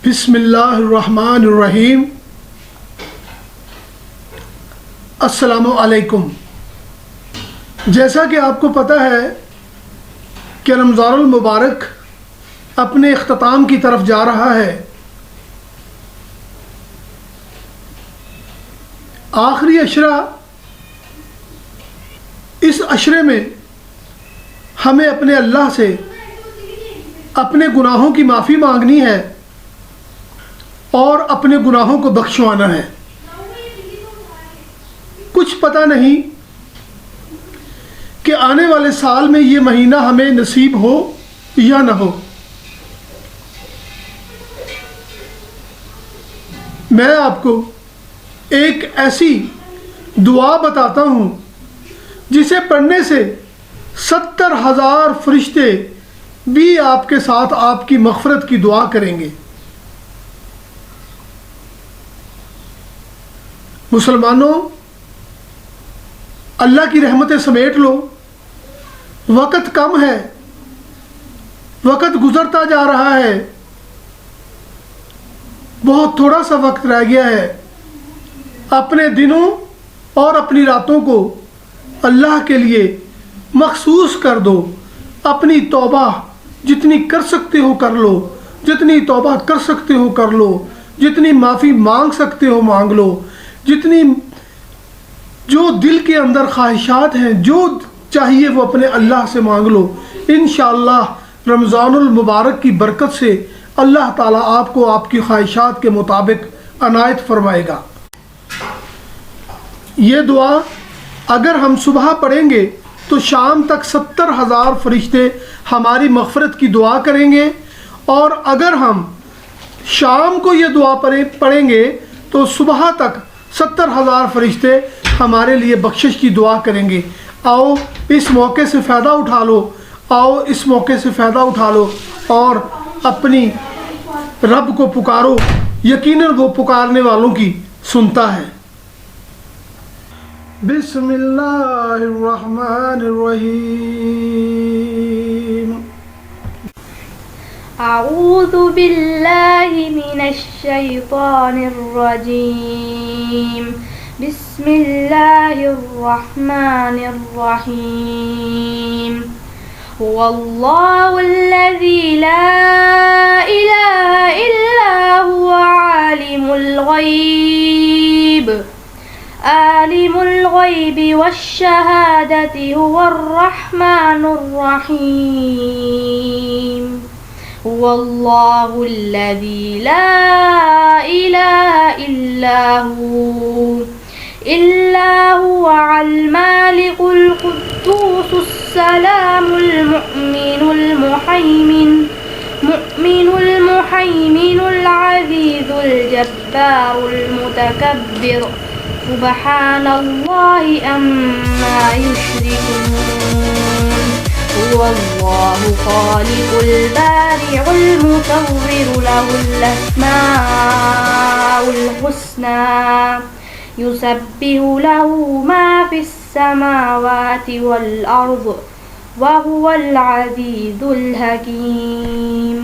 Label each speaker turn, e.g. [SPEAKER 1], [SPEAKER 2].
[SPEAKER 1] بسم اللہ الرحمن الرحیم۔ السلام علیکم۔ جیسا کہ آپ کو پتہ ہے کہ رمضان المبارک اپنے اختتام کی طرف جا رہا ہے۔ آخری عشرہ، اس عشرے میں ہمیں اپنے اللہ سے اپنے گناہوں کی معافی مانگنی ہے اور اپنے گناہوں کو بخشوانا ہے۔ کچھ پتہ نہیں کہ آنے والے سال میں یہ مہینہ ہمیں نصیب ہو یا نہ ہو۔ میں آپ کو ایک ایسی دعا بتاتا ہوں جسے پڑھنے سے 70,000 فرشتے بھی آپ کے ساتھ آپ کی مغفرت کی دعا کریں گے۔ مسلمانوں، اللہ کی رحمتیں سمیٹ لو۔ وقت کم ہے، وقت گزرتا جا رہا ہے، بہت تھوڑا سا وقت رہ گیا ہے۔ اپنے دنوں اور اپنی راتوں کو اللہ کے لیے مخصوص کر دو۔ اپنی توبہ جتنی کر سکتے ہو کر لو، جتنی توبہ کر سکتے ہو کر لو، جتنی معافی مانگ سکتے ہو مانگ لو، جتنی جو دل کے اندر خواہشات ہیں، جو چاہیے وہ اپنے اللہ سے مانگ لو۔ انشاءاللہ رمضان المبارک کی برکت سے اللہ تعالیٰ آپ کو آپ کی خواہشات کے مطابق عنایت فرمائے گا۔ یہ دعا اگر ہم صبح پڑھیں گے تو شام تک 70,000 فرشتے ہماری مغفرت کی دعا کریں گے، اور اگر ہم شام کو یہ دعا پڑھیں گے تو صبح تک 70,000 فرشتے ہمارے لیے بخشش کی دعا کریں گے۔ آؤ اس موقع سے فائدہ اٹھا لو، آؤ اس موقع سے فائدہ اٹھا لو اور اپنی رب کو پکارو۔ یقیناً وہ پکارنے والوں کی سنتا ہے۔ بسم اللہ الرحمن الرحیم۔
[SPEAKER 2] اعوذ باللہ من الشیطان الرجیم۔ بسم اللہ الرحمن الرحیم۔ هو اللہ الذی لا الہ الا هو عالم الغیب والشہادة هو الرحمن الرحیم۔ هو اللہ الذی لا الہ الا هو المالک القدوس السلام المؤمن المحیمن العزیز الجبار المتکبر سبحان اللہ عما یشرکون۔ هو اللہ خالق البارع المصور له الاسماء الحسنى يسبح له ما في السماوات والأرض وهو العزيز الحكيم۔